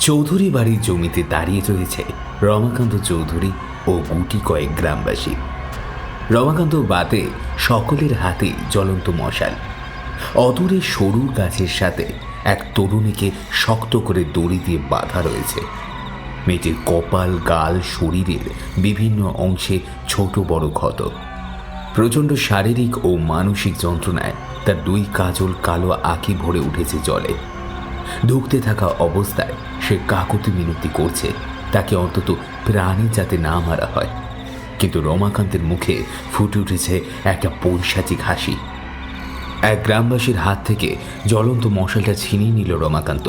চৌধুরী বাড়ির জমিতে দাঁড়িয়ে রয়েছে রমাকান্ত চৌধুরী ও গুটি কয়েক গ্রামবাসী। রমাকান্ত বাদে সকলের হাতে জ্বলন্ত মশাল। অদূরে সরু গাছের সাথে এক তরুণীকে শক্ত করে দড়ি দিয়ে বাঁধা রয়েছে। মেয়েটির কপাল, গাল, শরীরের বিভিন্ন অংশে ছোট বড় ক্ষত। প্রচণ্ড শারীরিক ও মানসিক যন্ত্রণায় তার দুই কাজল কালো আঁখি ভরে উঠেছে জলে। ধুঁকতে থাকা অবস্থায় সে কাকুতি মিনতি করছে তাকে অন্তত প্রাণী যাতে না মারা হয়। কিন্তু রমাকান্তের মুখে ফুটে উঠেছে একটা পৈশাচিক হাসি। এক গ্রামবাসীর হাত থেকে জ্বলন্ত মশালটা ছিনিয়ে নিল রমাকান্ত।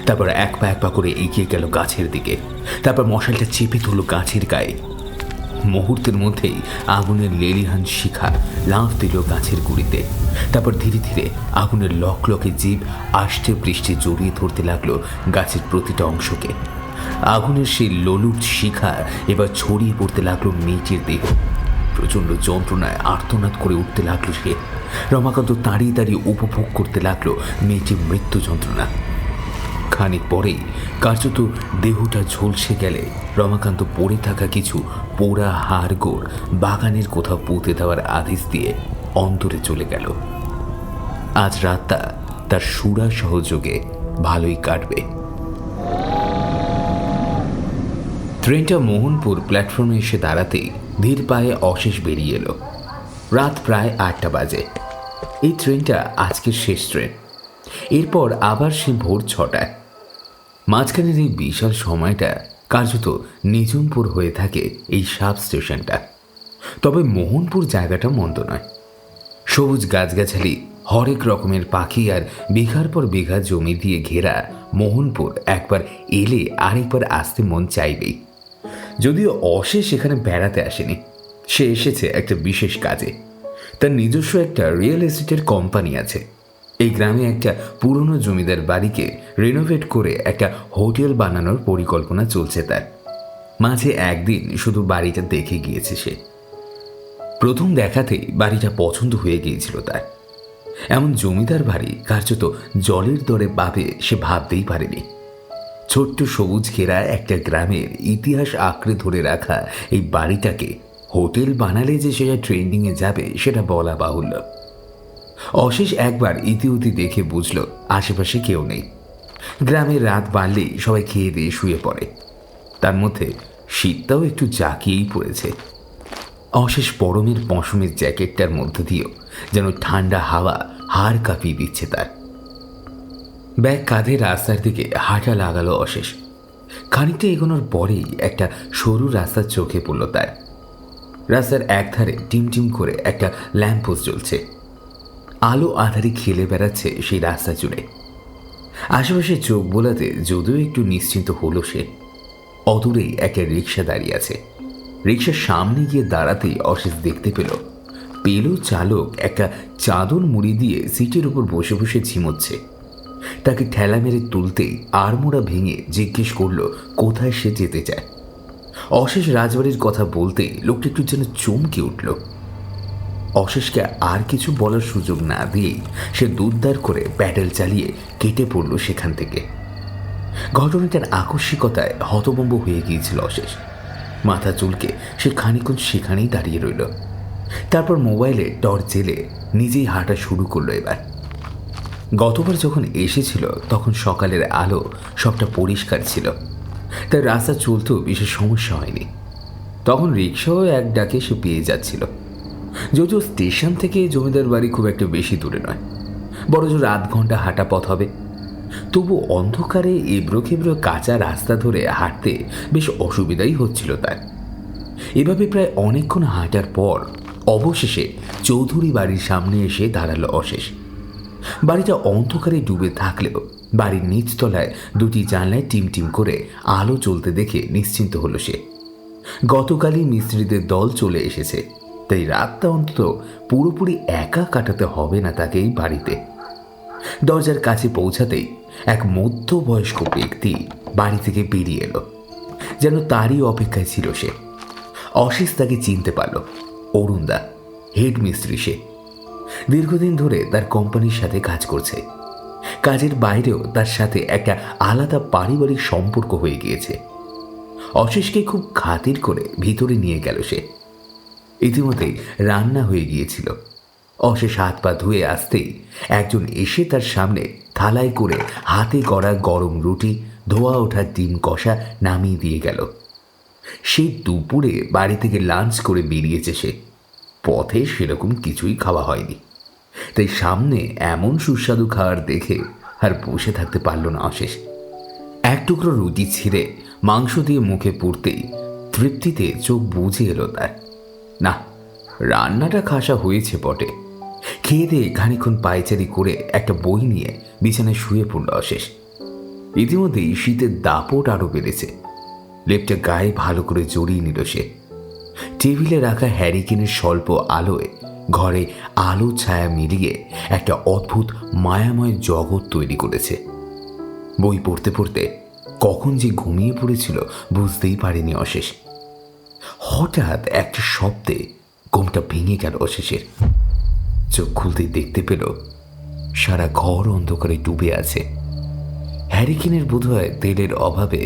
তারপর এক পা করে এগিয়ে গেল গাছের দিকে। তারপর মশালটা চেপে ধরল গাছের গায়ে। মুহূর্তের মধ্যেই আগুনের লেলিহান শিখা লাফ দিল গাছের গুঁড়িতে। তারপর ধীরে ধীরে আগুনের লকলকে জীব আষ্টে পৃষ্ঠে জড়িয়ে ধরতে লাগলো গাছের প্রতিটা অংশকে। আগুনের সেই লোলুট শিখা এবার ছড়িয়ে পড়তে লাগলো মেয়েটির দেহ। প্রচণ্ড যন্ত্রণায় আর্তনাদ করে উঠতে লাগলো সে। রমাকান্ত দাঁড়িয়ে দাঁড়িয়ে উপভোগ করতে লাগলো মেয়েটির মৃত্যু যন্ত্রণা। খানিক পরেই কার্যত দেহটা ঝলসে গেলে রমাকান্ত পড়ে থাকা কিছু পোড়া হাড়গোড় বাগানের কোথাও পুঁতে দেওয়ার আদেশ দিয়ে অন্তরে চলে গেল। আজ রাতটা তার সুরা সহযোগে ভালোই কাটবে। ট্রেনটা মোহনপুর প্ল্যাটফর্মে এসে দাঁড়াতেই ধীর পায়ে অশেষ বেরিয়ে এলো। রাত প্রায় 8টা বাজে। এই ট্রেনটা আজকের শেষ ট্রেন। এরপর আবার সে ভোর 6টায়। মাঝখানের এই বিশাল সময়টা কার্যত নিজুমপুর হয়ে থাকে এই সাব স্টেশনটা। তবে মোহনপুর জায়গাটা মন্দ নয়। সবুজ গাছগাছালি, হরেক রকমের পাখি আর বিঘার পর বিঘা জমি দিয়ে ঘেরা মোহনপুর একবার এলে আরেকবার আসতে মন চাইবেই। যদিও অশেষ এখানে বেড়াতে আসেনি, সে এসেছে একটা বিশেষ কাজে। তার নিজস্ব একটা রিয়েল এস্টেটের কোম্পানি আছে। এই গ্রামে একটা পুরনো জমিদার বাড়িকে রিনোভেট করে একটা হোটেল বানানোর পরিকল্পনা চলছে তার। মাঝে একদিন শুধু বাড়িটা দেখে গিয়েছে সে। প্রথম দেখাতেই বাড়িটা পছন্দ হয়ে গিয়েছিল তার। এমন জমিদার বাড়ি কার্যত জলের দরে পাবে সে ভাবতেই পারেনি। ছোট্ট সবুজ ঘেরা একটা গ্রামের ইতিহাস আঁকড়ে ধরে রাখা এই বাড়িটাকে হোটেল বানালে যে সেটা ট্রেন্ডিংয়ে যাবে সেটা বলা বাহুল্য। অশেষ একবার ইতিউতি দেখে বুঝল আশেপাশে কেউ নেই। গ্রামের রাত বাড়লেই সবাই খেয়ে দিয়ে শুয়ে পড়ে। তার মধ্যে শীতটাও একটু জাঁকিয়েই পড়েছে। অশেষ পরমের পশমের জ্যাকেটটার মধ্যে দিয়েও যেন ঠান্ডা হাওয়া হাড় কাঁপিয়ে দিচ্ছে তার। ব্যাগ কাঁধে রাস্তার দিকে হাঁটা লাগালো অশেষ। খানিকটা এগোনোর পরেই একটা সরু রাস্তার চোখে পড়ল তার। রাস্তার একধারে টিমটিম করে একটা ল্যাম্পপোস্ট জ্বলছে। আলো আধারে খেলে বেড়াচ্ছে সেই রাস্তা জুড়ে। আশেপাশে চোখ বোলাতে যদিও একটু নিশ্চিন্ত হলো সে। অদূরেই একটা রিক্সা দাঁড়িয়ে আছে। রিক্সার সামনে গিয়ে দাঁড়াতেই অশেষ দেখতে পেল চালক একটা চাদর মুড়ি দিয়ে সিটের উপর বসে বসে ঝিমোচ্ছে। তাকে ঠেলা মেরে তুলতেই আড়মোড়া ভেঙে জিজ্ঞেস করলো কোথায় সে যেতে চায়। অশেষ রাজবাড়ির কথা বলতেই লোকটা একটু যেন চমকে উঠল। অশেষকে আর কিছু বলার সুযোগ না দিয়েই সে দুধদার করে প্যাডেল চালিয়ে কেটে পড়ল সেখান থেকে। ঘটনাটার আকস্মিকতায় হতভম্ব হয়ে গিয়েছিল অশেষ। মাথা চুলকে সে খানিকক্ষণ সেখানেই দাঁড়িয়ে রইল। তারপর মোবাইলে টর্চ জেলে নিজেই হাঁটা শুরু করলো এবার। গতবার যখন এসেছিল তখন সকালের আলো সবটা পরিষ্কার ছিল, তাই রাস্তা চলতেও বিশেষ সমস্যা হয়নি। তখন রিক্সাও এক ডাকে সে পেয়ে যাচ্ছিল। যদিও স্টেশন থেকে জমিদার বাড়ি খুব একটা বেশি দূরে নয়, বড় জোর 8 ঘন্টা হাঁটা পথ হবে। তবু অন্ধকারে এবড়ো খেবড়ো কাঁচা রাস্তা ধরে হাঁটতে বেশ অসুবিধাই হচ্ছিল তার। এভাবে প্রায় অনেকক্ষণ হাঁটার পর অবশেষে চৌধুরী বাড়ির সামনে এসে দাঁড়ালো অশেষ। বাড়িটা অন্ধকারে ডুবে থাকলেও বাড়ির নিচতলায় 2টি জানলায় টিমটিম করে আলো জ্বলতে দেখে নিশ্চিন্ত হলো সে। গতকালই মিস্ত্রিদের দল চলে এসেছে, তাই রাতটা অন্তত পুরোপুরি একা কাটাতে হবে না তাকে এই বাড়িতে। দরজার কাছে পৌঁছাতেই এক মধ্যবয়স্ক ব্যক্তি বাড়ি থেকে বেরিয়ে এলো। যেন তারই অপেক্ষায় ছিল সে। অশেষ তাকে চিনতে পারল। অরুণদা, হেড মিস্ত্রি সে। দীর্ঘদিন ধরে তার কোম্পানির সাথে কাজ করছে। কাজের বাইরেও তার সাথে একটা আলাদা পারিবারিক সম্পর্ক হয়ে গিয়েছে। অশেষকে খুব খাতির করে ভিতরে নিয়ে গেল সে। ইতিমধ্যেই রান্না হয়ে গিয়েছিল। অশেষ হাত পা ধুয়ে আসতেই একজন এসে তার সামনে থালায় করে হাতে গড়া গরম রুটি, ধোয়া ওঠা ডিম কষা নামিয়ে দিয়ে গেল। সেই দুপুরে বাড়ি থেকে লাঞ্চ করে বেরিয়েছে সে। পথে সেরকম কিছুই খাওয়া হয়নি, তাই সামনে এমন সুস্বাদু খাবার দেখে আর বসে থাকতে পারল না অশেষ। এক টুকরো রুটি ছিঁড়ে মাংস দিয়ে মুখে পুরতেই তৃপ্তিতে চোখ বুজে এলো তার। না, রান্নাটা খাসা হয়েছে বটে। খেয়ে দিয়ে খানিক্ষণ পায়চারি করে একটা বই নিয়ে বিছানায় শুয়ে পড়ল অশেষ। ইতিমধ্যেই শীতের দাপট আরো বেড়েছে। লেপটা গায়ে ভালো করে জড়িয়ে নিল সে। টেবিলে রাখা হ্যারিকেনের স্বল্প আলোয় ঘরে আলো ছায়া মিলিয়ে একটা অদ্ভুত মায়াময় জগৎ তৈরি করেছে। বই পড়তে পড়তে কখন যে ঘুমিয়ে পড়েছিল বুঝতেই পারেনি অশেষ। হঠাৎ একটা শব্দে ঘুমটা ভেঙে গেল অশেষের। চোখ খুলতেই দেখতে পেল সারা ঘর অন্ধকারে ডুবে আছে। হ্যারিকেনের বোধহয় তেলের অভাবে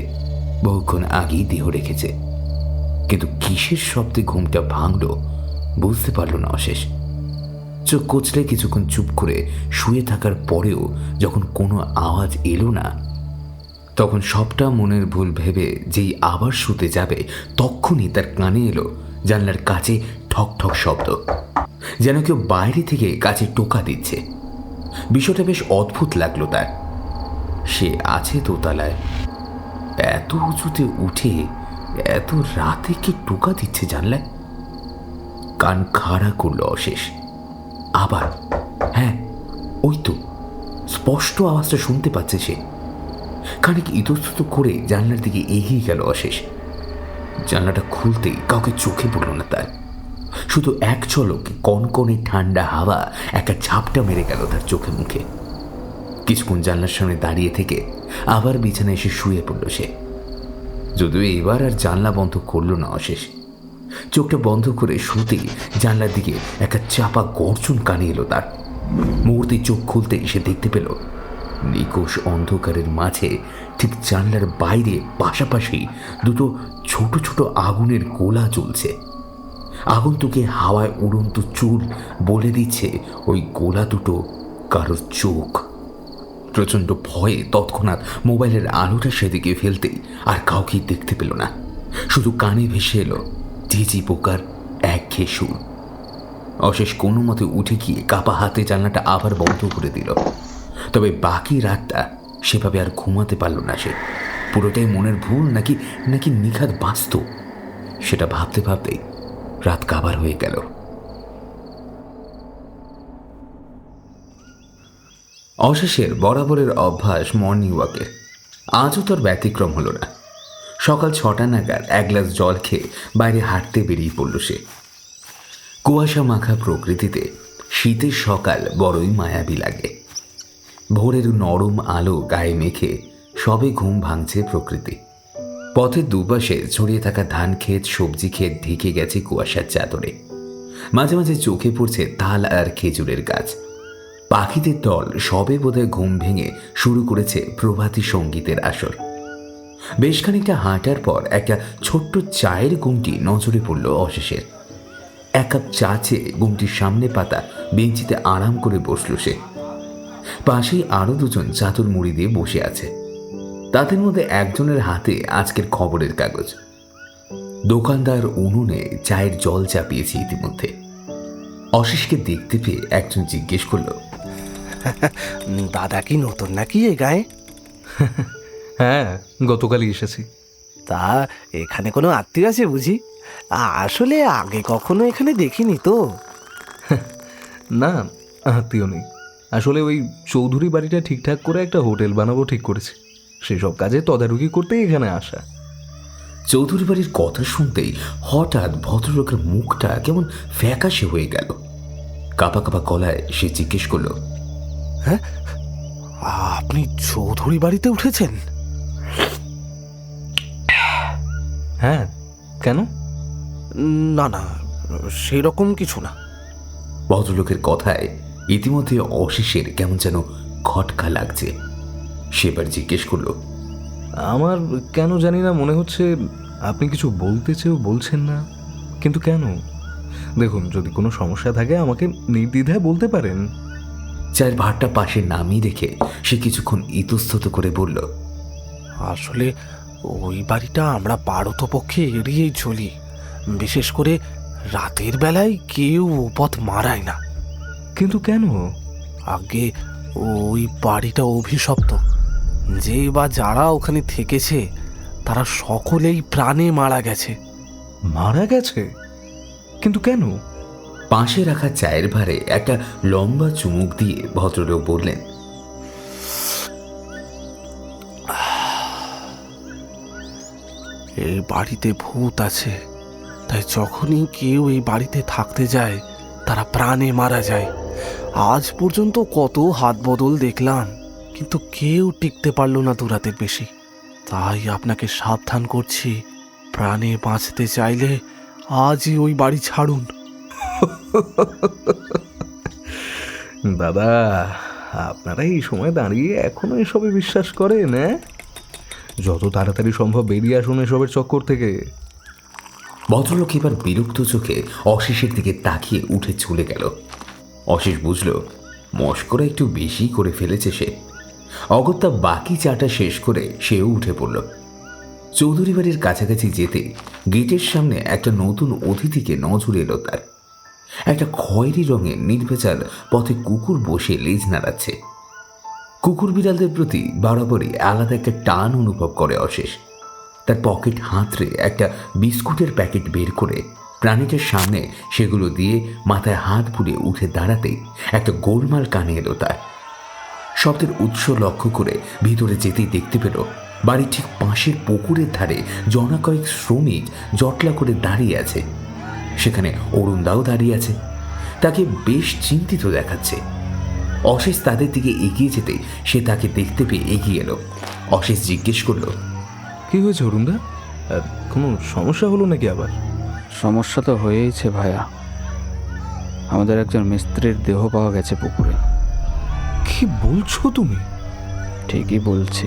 বহুক্ষণ আগেই দেহ রেখেছে, কিন্তু কিসের শব্দে ঘুমটা ভাঙল বুঝতে পারল না অশেষ। চোখ কচলে কিছুক্ষণ চুপ করে শুয়ে থাকার পরেও যখন কোনো আওয়াজ এলো না, তখন সবটা মনের ভুল ভেবে যেই আবার শুতে যাবে তখনই তার কানে এলো জানলার কাছে ঠক ঠক শব্দ, যেন কেউ বাইরে থেকে কাছে টোকা দিচ্ছে। বিষয়টা বেশ অদ্ভুত লাগলো তার। সে আছে দোতলায়, এত উঁচুতে উঠে এত রাতে কে টোকা দিচ্ছে জানলায়? কান খাড়া করলো অশেষ। আবার হ্যাঁ, ওই তো স্পষ্ট আওয়াজটা শুনতে পাচ্ছে সে। খানিক ইতস্তত করে জানলার দিকে এগিয়ে গেল অশেষ। জানলাটা খুলতেই কাউকে চোখে পড়ল না তার। শুধু এক ঝলকে কনকনে ঠান্ডা হাওয়া একটা ঝাপটা মেরে গেল তার চোখে মুখে। কিছুক্ষণ জানলার সামনে দাঁড়িয়ে থেকে আবার বিছানায় এসে শুয়ে পড়ল সে। যদিও এবার আর জানলা বন্ধ করল না অশেষ। চোখটা বন্ধ করে শুতেই জানলার দিকে একটা চাপা গর্জন কানে এলো তার। মুহূর্তে চোখ খুলতেই সে দেখতে পেল নিকোষ অন্ধকারের মাঝে ঠিক জানলার বাইরে পাশাপাশি দুটো ছোট ছোট আগুনের গোলা জ্বলছে। আগন্তুকে হাওয়ায় উড়ন্ত চুল বলে দিচ্ছে ওই গোলা দুটো কারোর চোখ। প্রচণ্ড ভয়ে তৎক্ষণাৎ মোবাইলের আলোটা সেদিকে ফেলতেই আর কাউকে দেখতে পেল না। শুধু কানে ভেসে এলো ঝিঝি পোকার একঘেয়ে সুর। অশেষ কোনো মতে উঠে গিয়ে কাপা হাতে জানলাটা আবার বন্ধ করে দিল। তবে বাকি রাতটা সেভাবে আর ঘুমাতে পারল না সে। পুরোটাই মনের ভুল নাকি নাকি নিখাত বাস্তব, সেটা ভাবতে ভাবতেই রাত কাবার হয়ে গেল। অশেষের বরাবরের অভ্যাস মর্নিং ওয়াকের। আজও তোর ব্যতিক্রম হলো না। সকাল 6টা নাগাদ এক গ্লাস জল খেয়ে বাইরে হাঁটতে বেরিয়ে পড়ল সে। কুয়াশা মাখা প্রকৃতিতে শীতের সকাল বড়ই মায়াবী লাগে। ভোরের নরম আলো গায়ে মেখে সবে ঘুম ভাঙছে প্রকৃতি। পথের দুপাশে ছড়িয়ে থাকা ধান ক্ষেত, সবজি ক্ষেত ঢেকে গেছে কুয়াশার চাদরে। মাঝে মাঝে চোখে পড়ছে তাল আর খেজুরের গাছ। পাখিদের দল সবে বোধহয় ঘুম ভেঙে শুরু করেছে প্রভাতী সঙ্গীতের আসর। বেশ খানিকটা হাঁটার পর একটা ছোট্ট চায়ের গুমটি নজরে পড়ল অশেষের। এক কাপ চা চেয়ে গুমটির সামনে পাতা বেঞ্চিতে আরাম করে বসল সে। পাশেই আরো দুজন চাদর মুড়ি দিয়ে বসে আছে। তাদের মধ্যে একজনের হাতে আজকের খবরের কাগজ। দোকানদার উনুনে চায়ের জল চাপিয়েছে ইতিমধ্যে। অশেষকে দেখতে পেয়ে একজন জিজ্ঞেস করল, দাদা কি নতুন নাকি এই গায়ে? হ্যাঁ, গতকালই এসেছি। তা এখানে কোনো আত্মীয় আছে বুঝি? আসলে আগে কখনো এখানে দেখিনি তো। না, আত্মীয় নেই। আসলে ওই চৌধুরী বাড়িটা ঠিকঠাক করে একটা হোটেল বানাবো ঠিক করেছি। সেসব কাজে তদারকি করতেই এখানে আসা। চৌধুরী বাড়ির কথা শুনতেই হঠাৎ ভদ্রলোকের মুখটা কেমন ফ্যাকাশে হয়ে গেল। কাঁপা কাঁপা গলায় সে জিজ্ঞেস করল, হ্যাঁ, আপনি চৌধুরী বাড়িতে উঠেছেন? হ্যাঁ, কেন? না না, সেরকম কিছু না। ভদ্রলোকের কথায় ইতিমধ্যে অশেষের কেমন যেন খটকা লাগছে। সেবার জিজ্ঞেস করলো, আমার কেন জানি না মনে হচ্ছে আপনি কিছু বলতে চেয়েও বলছেন না। কিন্তু কেন? দেখুন, যদি কোনো সমস্যা থাকে আমাকে নির্দ্বিধায় বলতে পারেন। চায়ের ভাতটা পাশে নামিয়ে রেখে সে কিছুক্ষণ ইতস্তত করে বলল, আসলে ওই বাড়িটা আমরা পারতপক্ষে এড়িয়েই চলি। বিশেষ করে রাতের বেলায় কেউ পথ মারায় না। কিন্তু কেন? আগে ওই বাড়িটা অভিশপ্ত। যে বা যারা ওখানে থেকেছে তারা সকলেই প্রাণে মারা গেছে। মারা গেছে? কিন্তু কেন? পাশে রাখা চায়ের ভারে একটা লম্বা চুমুক দিয়ে ভদ্রলোক বললেন, এই বাড়িতে ভূত আছে, তাই যখনই কেউ এই বাড়িতে থাকতে যায় তারা প্রাণে মারা যায়। আজ পর্যন্ত কত হাত বদল দেখলাম, কিন্তু কেউ টিকতে পারলো না দুরাতের বেশি। তাই আপনাকে সাবধান করছি, প্রাণে বাঁচতে চাইলে আজই ওই বাড়ি ছাড়ুন। দাদা, আপনারা এই সময় দাঁড়িয়ে এখনো এসবে বিশ্বাস করেন? যত তাড়াতাড়ি সম্ভব বেরিয়ে আসুন এসবের চক্কর থেকে। ভদ্রলোক এবার বিরক্ত চোখে অশেষের দিকে তাকিয়ে উঠে চলে গেল। অশেষ বুঝল মশকরা একটু বেশি করে ফেলেছে সে। অগত্যা বাকি চাটা শেষ করে সেও উঠে পড়ল। চৌধুরী বাড়ির কাছাকাছি যেতে গেটের সামনে একটা নতুন অতিথিকে নজর এলো তার। একটা খয়েরি রঙের নির্ভেজাল পথে কুকুর বসে লেজ নাড়াচ্ছে। কুকুর বিড়ালদের প্রতি বরাবরই আলাদা একটা টান অনুভব করে অশেষ। তার পকেট হাতড়ে একটা বিস্কুটের প্যাকেট বের করে প্রাণীটার সামনে সেগুলো দিয়ে মাথায় হাত বুলিয়ে উঠে দাঁড়াতেই একটা গোলমাল কানে এলো তার। শব্দের উৎস লক্ষ্য করে ভিতরে যেতেই দেখতে পেল বাড়ির ঠিক পাশের পুকুরের ধারে জনা কয়েক শ্রমিক জটলা করে দাঁড়িয়ে আছে। সেখানে অরুণদাও দাঁড়িয়ে আছে, তাকে বেশ চিন্তিত দেখাচ্ছে। অশেষ তাদের দিকে এগিয়ে যেতে সে তাকে দেখতে পেয়ে এগিয়ে এলো। অশেষ জিজ্ঞেস করলো, কি হয়েছে অরুণদা? কোনো সমস্যা হলো নাকি আবার? সমস্যা তো হয়েইছে ভাইয়া। আমাদের একজন মিস্ত্রির দেহ পাওয়া গেছে পুকুরে। কি বলছো তুমি? ঠিকই বলছি,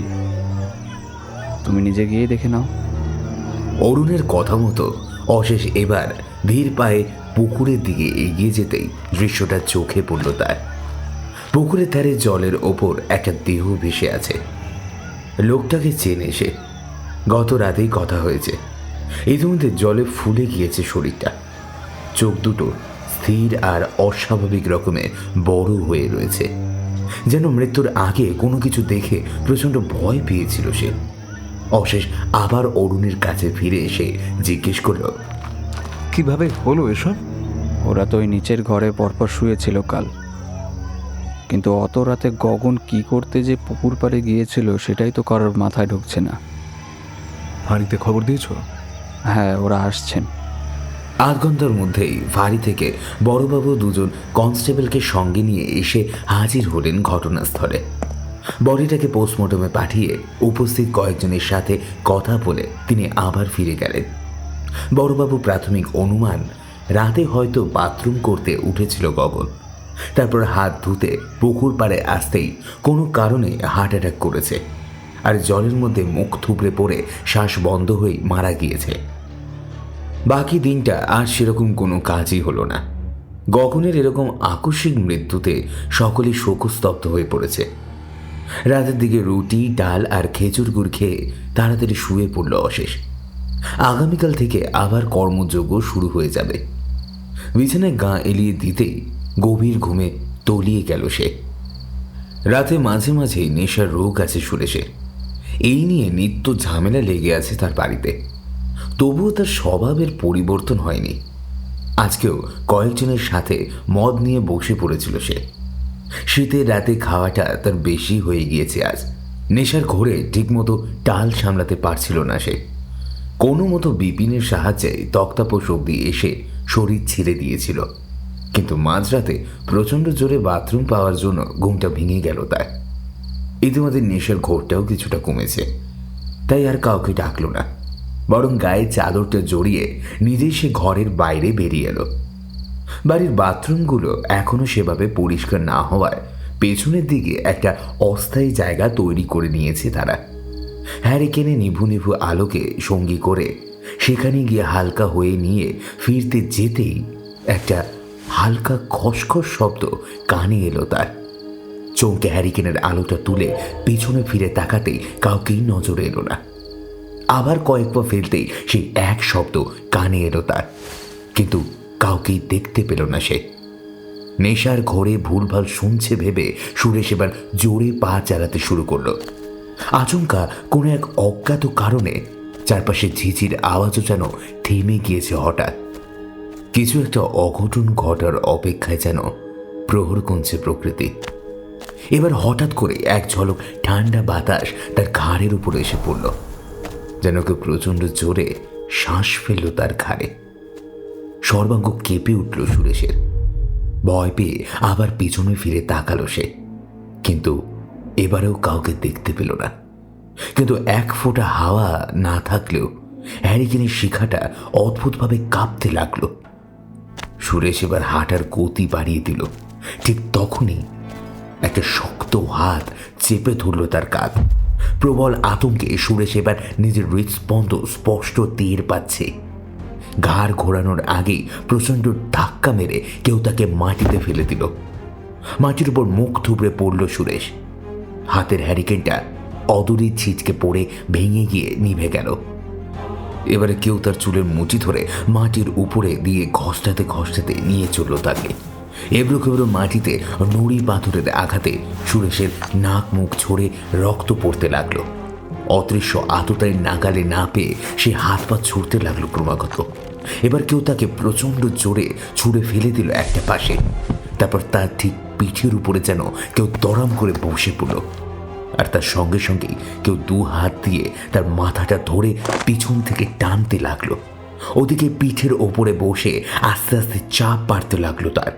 তুমি নিজে গিয়ে দেখে নাও। অরুণের কথা মতো অশেষ এবার ধীর পায়ে পুকুরের দিকে এগিয়ে যেতেই দৃশ্যটা চোখে পড়ল তার। পুকুরের ধারে জলের ওপর একটা দেহ ভেসে আছে। লোকটাকে চেনে সে, গত রাতেই কথা হয়েছে। ইতিমধ্যে জলে ফুলে গিয়েছে শরীরটা। চোখ দুটো স্থির আর অস্বাভাবিক রকমের বড় হয়ে রয়েছে, যেন মৃত্যুর আগে কোনো কিছু দেখে প্রচণ্ড ভয় পেয়েছিল সে। অশেষ আবার অরুণের কাছে ফিরে এসে জিজ্ঞেস করল, কিভাবে হলো এসব? ওরা তো ওই নিচের ঘরে পরপর শুয়েছিল কাল, কিন্তু অত রাতে গগন কি করতে যে পুকুর পাড়ে গিয়েছিল সেটাই তো কারোর মাথায় ঢুকছে না। ফাঁড়িতে খবর দিয়েছো? হ্যাঁ, ওরা আসছেন। আধ ঘন্টার মধ্যেই ফাঁড়ি থেকে বড়বাবু দুজন কনস্টেবলকে সঙ্গে নিয়ে এসে হাজির হলেন ঘটনাস্থলে। বডিটাকে পোস্টমর্টমে পাঠিয়ে উপস্থিত কয়েকজনের সাথে কথা বলে তিনি আবার ফিরে গেলেন। বড়বাবু প্রাথমিক অনুমান, রাতে হয়তো বাথরুম করতে উঠেছিল গগন। তারপর হাত ধুতে পুকুর পাড়ে আসতেই কোনো কারণে হার্ট অ্যাটাক করেছে, আর জলের মধ্যে মুখ থুবড়ে পড়ে শ্বাস বন্ধ হয়ে মারা গিয়েছে। বাকি দিনটা আর সেরকম কোনো কাজই হলো না। গগনের এরকম আকস্মিক মৃত্যুতে সকলেই শোকস্তব্ধ হয়ে পড়েছে। রাতের দিকে রুটি, ডাল আর খেজুর গুড় খেয়ে তাড়াতাড়ি শুয়ে পড়ল অশেষ। আগামীকাল থেকে আবার কর্মযজ্ঞ শুরু হয়ে যাবে। বিছানায় গা এলিয়ে দিতেই গভীর ঘুমে তলিয়ে গেল সে। রাতে মাঝে মাঝেই নেশার রোগ আছে সুরেশের। এই নিয়ে নিত্য ঝামেলা লেগে আছে তার বাড়িতে। তবুও তার স্বভাবের পরিবর্তন হয়নি। আজকেও কয়েকজনের সাথে মদ নিয়ে বসে পড়েছিল সে। শীতের রাতে খাওয়াটা তার বেশি হয়ে গিয়েছে আজ। নেশার ঘোরে ঠিকমতো টাল সামলাতে পারছিল না সে। কোনো মতো বিপিনের সাহায্যে তক্তাপোষ অব্দি এসে শরীর ছেড়ে দিয়েছিল, কিন্তু মাঝরাতে প্রচণ্ড জোরে বাথরুম পাওয়ার জন্য ঘুমটা ভেঙে গেল তার। ইতিমধ্যে নেশার ঘোরটাও কিছুটা কমেছে, তাই আর কাউকে ডাকল না, বরং গায়ে চাদরটা জড়িয়ে নিজেই সে ঘরের বাইরে বেরিয়ে এলো। বাড়ির বাথরুমগুলো এখনো সেভাবে পরিষ্কার না হওয়ায় পেছনের দিকে একটা অস্থায়ী জায়গা তৈরি করে নিয়েছে তারা। হ্যারিকেনে নিভু নিভু আলোকে সঙ্গী করে সেখানে গিয়ে হালকা হয়ে নিয়ে ফিরতে যেতেই একটা হালকা খসখস শব্দ কানে এলো তার। চমকে হ্যারিকেনের আলোটা তুলে পিছনে ফিরে তাকাতেই কাউকেই নজরে এলো না। আবার কয়েক পা ফেলতেই সেই এক শব্দ কানে এলো তার, কিন্তু কাউকেই দেখতে পেল না সে। নেশার ঘোরে ভুলভাল শুনছে ভেবে সুরেশ এবার জোরে পা চালাতে শুরু করলো। আচমকা কোনো এক অজ্ঞাত কারণে চারপাশে ঝিঝির আওয়াজও যেন থেমে গিয়েছে হঠাৎ। কিছু একটা অঘটন ঘটার অপেক্ষায় যেন প্রহর গুনছে প্রকৃতি। এবার হঠাৎ করে এক ঝলক ঠান্ডা বাতাস তার ঘাড়ের উপরে এসে পড়ল, যেন কেউ প্রচণ্ড জোরে শ্বাস ফেলল তার ঘাড়ে। সর্বাঙ্গ কেঁপে উঠল সুরেশের। ভয় পেয়ে আবার পিছনে ফিরে তাকালো সে, কিন্তু এবারেও কাউকে দেখতে পেল না। কিন্তু এক ফোঁটা হাওয়া না থাকলেও হ্যারিকেনের শিখাটা অদ্ভুতভাবে কাঁপতে লাগলো। সুরেশ এবার হাঁটার গতি বাড়িয়ে দিল। ঠিক তখনই একটা শক্ত হাত চেপে ধরল তার কাঁধ। প্রবল আতঙ্কে সুরেশ এবার নিজের হৃদস্পন্দ স্পষ্ট টের পাচ্ছে। ঘাড় ঘোরানোর আগেই প্রচণ্ড ধাক্কা মেরে কেউ তাকে মাটিতে ফেলে দিল। মাটির উপর মুখ থুবড়ে পড়ল সুরেশ। হাতের হ্যারিকেনটা অদূরে ছিটকে পড়ে ভেঙে গিয়ে নিভে গেল। এবারে কেউ তার চুলের মুঠি ধরে মাটির উপরে দিয়ে ঘষটাতে ঘষটাতে নিয়ে চলল তাকে। এবড়ো খেবড়ো মাটিতে নুড়ি পাথরের আঘাতে সুরেশের নাক মুখ ঝরে রক্ত পড়তে লাগলো। অদৃশ্য আততায়ীর নাগালে না পেয়ে সে হাত পা ছুটতে লাগলো ক্রমাগত। এবার কেউ তাকে প্রচণ্ড জোরে ছুঁড়ে ফেলে দিল একটা পাশে। তারপর তার ঠিক পিঠের উপরে যেন কেউ দড়াম করে বসে পড়ল, আর তার সঙ্গে সঙ্গেই কেউ দু হাত দিয়ে তার মাথাটা ধরে পিছন থেকে টানতে লাগলো। ওদিকে পিঠের ওপরে বসে আস্তে আস্তে চাপ বাড়তে লাগলো তার।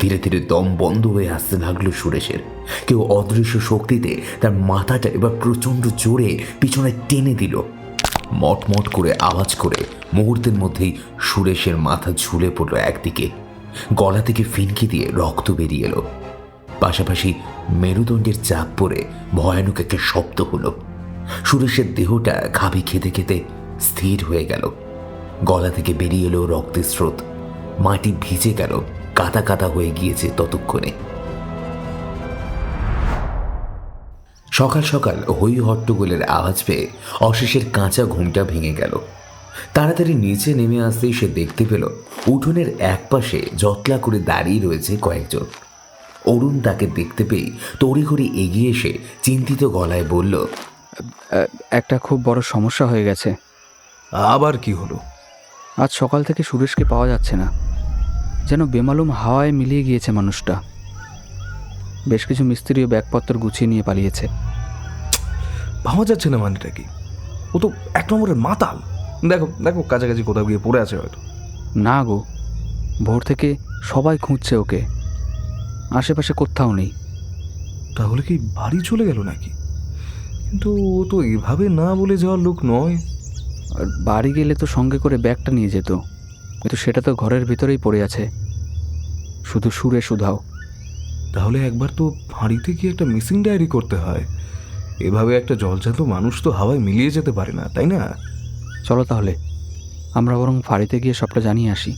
ধীরে ধীরে দম বন্ধ হয়ে আসতে লাগলো সুরেশের। কেউ অদৃশ্য শক্তিতে তার মাথাটা এবার প্রচণ্ড জোরে পিছনে টেনে দিল। মটমট করে আওয়াজ করে মুহূর্তের মধ্যেই সুরেশের মাথা ঝুলে পড়ল একদিকে। গলা থেকে ফিনকি দিয়ে রক্ত বেরিয়ে এলো। পাশাপাশি মেরুদণ্ডের চাপ পড়ে ভয়ানক একটা শব্দ হলো। সুরেশের দেহটা খাবি খেতে খেতে স্থির হয়ে গেল। গলা থেকে বেরিয়ে এলো রক্তের স্রোত। মাটি ভিজে গেল, কাদা কাদা হয়ে গিয়েছে ততক্ষণে। সকাল সকাল হই হট্টগোলের আওয়াজ পেয়ে অশেষের কাঁচা ঘুমটা ভেঙে গেল। তাড়াতাড়ি নিচে নেমে আসতেই সে দেখতে পেল উঠোনের একপাশে জটলা করে দাঁড়িয়ে রয়েছে কয়েকজন। অরুণ তাকে দেখতে পেয়ে তড়িঘড়ি এগিয়ে এসে চিন্তিত গলায় বলল, একটা খুব বড় সমস্যা হয়ে গেছে। আবার কি হলো? আজ সকাল থেকে সুরেশকে পাওয়া যাচ্ছে না, যেন বেমালুম হাওয়ায় মিলিয়ে গিয়েছে মানুষটা। বেশ কিছু মিস্ত্রিও ব্যাগপত্র গুছিয়ে নিয়ে পালিয়েছে। পাওয়া যাচ্ছে না মানেটা কি? ও তো এক নম্বরের মাতাল। দেখো দেখো, কাছাকাছি কোথাও গিয়ে পড়ে আছে হয়তো। না গো, ভোর থেকে সবাই খুঁজছে ওকে, আশেপাশে কোথাও নেই। তাহলে কি বাড়ি চলে গেল নাকি? কিন্তু ও তো এভাবে না বলে যাওয়ার লোক নয়। আর বাড়ি গেলে তো সঙ্গে করে ব্যাগটা নিয়ে যেত, কিন্তু সেটা তো ঘরের ভিতরেই পড়ে আছে। শুধু সুরেশ উধাও। তাহলে একবার তো ফাঁড়িতে গিয়ে একটা মিসিং ডায়েরি করতে হয়। এভাবে একটা জলজান্ত মানুষ তো হাওয়ায় মিলিয়ে যেতে পারে না, তাই না? চলো তাহলে আমরা বরং ফাঁড়িতে গিয়ে সবটা জানিয়ে আসি।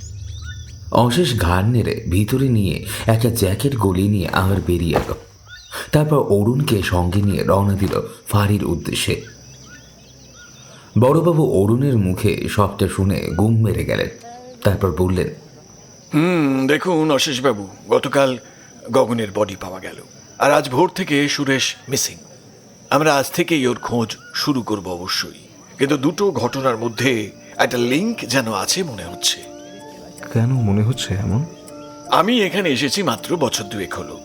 অশেষ ঘাড় নেড়ে ভিতরে নিয়ে একটা জ্যাকেট গলিয়ে নিয়ে আবার বেরিয়ে এলো। তারপর অরুণকে সঙ্গে নিয়ে রওনা দিল ফাঁড়ির উদ্দেশ্যে। বড়বাবু অরুণের মুখে সবটা শুনে গুম মেরে গেলেন। তারপর বললেন, দেখুন অশেষবাবু, গতকাল গগনের বডি পাওয়া গেল, আর আজ ভোর থেকে সুরেশ মিসিং। আমরা আজ থেকেই ওর খোঁজ শুরু করব অবশ্যই, কিন্তু দুটো ঘটনার মধ্যে একটা লিঙ্ক যেন আছে মনে হচ্ছে। কেন মনে হচ্ছে এমন? আমি এখানে এসেছি মাত্র বছর দুয়েক হলো,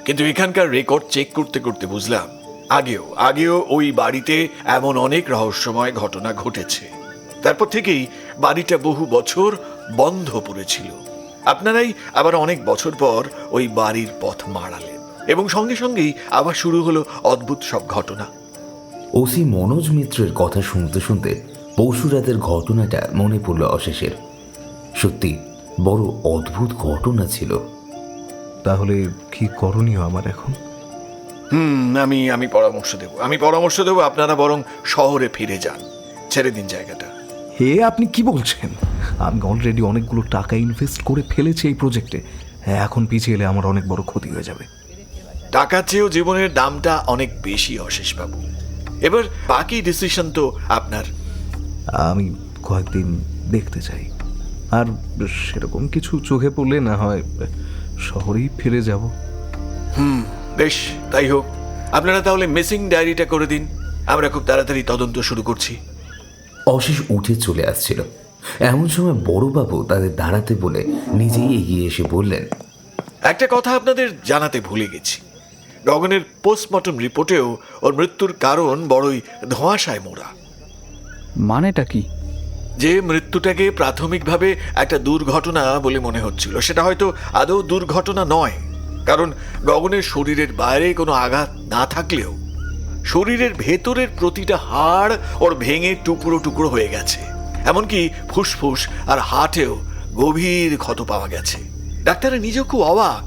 কিন্তু এখানকার রেকর্ড চেক করতে করতে বুঝলাম আগেও ওই বাড়িতে এমন অনেক রহস্যময় ঘটনা ঘটেছে। তারপর থেকেই বাড়িটা বহু বছর বন্ধ পড়েছিল। আপনারাই আবার অনেক বছর পর ওই বাড়ির পথ মারালেন, এবং সঙ্গে সঙ্গেই আবার শুরু হলো অদ্ভুত সব ঘটনা। ওসি মনোজ মিত্রের কথা শুনতে শুনতে পরশুরাতের ঘটনাটা মনে পড়ল অশেষের। সত্যি বড় অদ্ভুত ঘটনা ছিল। তাহলে কি করণীয় আমার এখন? আমি পরামর্শ দেবো আপনারা বরং শহরে ফিরে যান, ছেড়ে দিন জায়গাটা। হে, আপনি কি বলছেন? আমি অলরেডি অনেকগুলো টাকা ইনভেস্ট করে ফেলেছি এই প্রজেক্টে। এখন পিছিয়ে এলে আমার অনেক বড় ক্ষতি হয়ে যাবে। টাকার চেয়েও জীবনের দামটা অনেক বেশি অশেষ বাবু। এবার বাকি ডিসিশন তো আপনার। আমি কয়েকদিন দেখতে চাই, আর সেরকম কিছু চোখে পড়লে না হয় শহরেই ফিরে যাব। বেশ, তাই হোক। আপনারা তাহলে মিসিং ডায়েরিটা করে দিন, আমরা খুব তাড়াতাড়ি তদন্ত শুরু করছি। অশেষ উঠে চলে আসছিল। এমন সময় বড়বাবু তাদের দাঁড়াতে বলে নিজেই এগিয়ে এসে বললেন, একটা কথা আপনাদের জানাতে ভুলে গেছি। গগনের পোস্টমর্টম রিপোর্টেও ওর মৃত্যুর কারণ বড়ই ধোঁয়াশায় মোড়া। মানেটা কি? যে মৃত্যুটাকে প্রাথমিকভাবে একটা দুর্ঘটনা বলে মনে হচ্ছিল, সেটা হয়তো আদৌ দুর্ঘটনা নয়। কারণ গগনের শরীরের বাইরে কোনো আঘাত না থাকলেও শরীরের ভেতরের প্রতিটা হাড় ওর ভেঙে টুকরো টুকরো হয়ে গেছে। এমনকি ফুসফুস আর হার্টেও গভীর ক্ষত পাওয়া গেছে। ডাক্তাররা নিজেও খুব অবাক।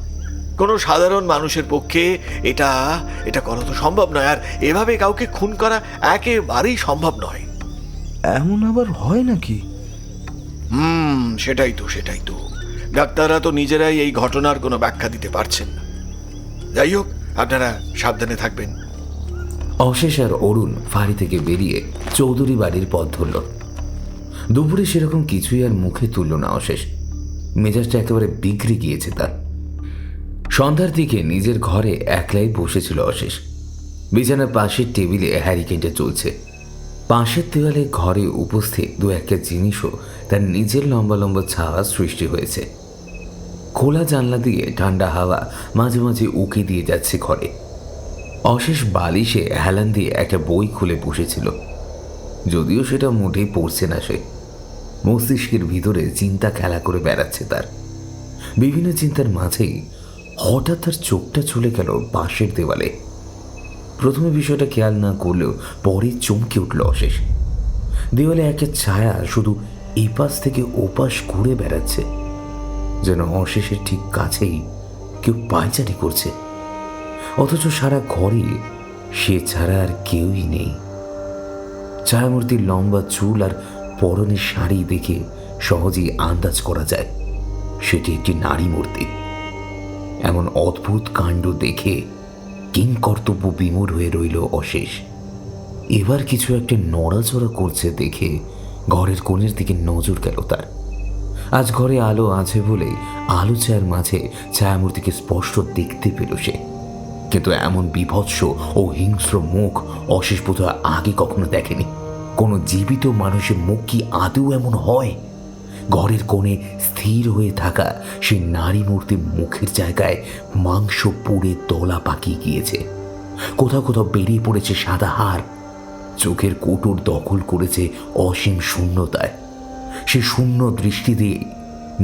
কোনো সাধারণ মানুষের পক্ষে এটা করা তো সম্ভব নয়, আর এভাবে কাউকে খুন করা একেবারেই সম্ভব নয়। এমন আবার হয় নাকি? সেটাই তো ডাক্তাররা তো নিজেরাই এই ঘটনার কোনো ব্যাখ্যা দিতে পারছেন না। যাই হোক, আপনারা সাবধানে থাকবেন। অশেষ আর অরুণ ফাঁড়ি থেকে বেরিয়ে চৌধুরী বাড়ির পথ ধরল। দুপুরে সেরকম কিছুই আর মুখে তুলল না অশেষ। মেজাজটা একেবারে বিগড়ে গিয়েছে তার। সন্ধ্যার দিকে নিজের ঘরে একলাই বসেছিল অশেষ। বিছানার পাশের টেবিলে হ্যারিকেনটা চলছে। পাশের দেওয়ালে ঘরে উপস্থিত দু একটা জিনিসও তার নিজের লম্বা লম্বা ছাওয়া সৃষ্টি হয়েছে। খোলা জানলা দিয়ে ঠান্ডা হাওয়া মাঝে মাঝে উকি দিয়ে যাচ্ছে ঘরে। অশেষ বালিশে হেলান দিয়ে একটা বই খুলে বসেছিল, যদিও সেটা মোটেই পড়ছে না সে। মস্তিষ্কের ভিতরে চিন্তা খেলা করে বেড়াচ্ছে তার। বিভিন্ন চিন্তার মাঝেই হঠাৎ তার চোখটা চলে গেল পাশের দেওয়ালে। প্রথমে বিষয়টা খেয়াল না করলেও পরে চমকে উঠল অশেষ। দেওয়ালে একটা ছায়া শুধু এপাশ থেকে ওপাশ ঘুরে বেড়াচ্ছে, যেন অশেষের ঠিক কাছেই কেউ পায়চারি করছে। অথচ সারা ঘরে সে ছাড়া আর কেউই নেই। ছায়ামূর্তির লম্বা চুল আর পরনের শাড়ি দেখে সহজেই আন্দাজ করা যায় সেটি একটি নারী মূর্তি। এমন অদ্ভুত কাণ্ড দেখে কিংকর্তব্য বিমূঢ় হয়ে রইল অশেষ। এবার কিছু একটা নড়াচড়া করছে দেখে ঘরের কোণের দিকে নজর গেল তার। আজ ঘরে আলো আছে বলেই আলো ছায়ার মাঝে ছায়ামূর্তিকে স্পষ্ট দেখতে পেল সে। কিন্তু এমন বিভৎস ও হিংস্র মুখ অশেষ বোধহয় আগে কখনো দেখেনি। কোনো জীবিত মানুষের মুখ কি আদৌ এমন হয়? ঘরের কোণে স্থির হয়ে থাকা সেই নারী মূর্তির মুখের জায়গায় মাংস পুড়ে দলা পাকিয়ে গিয়েছে। কোথাও কোথাও বেরিয়ে পড়েছে সাদা হাড়। চোখের কোটর দখল করেছে অসীম শূন্যতায়। সে শূন্য দৃষ্টি দিয়ে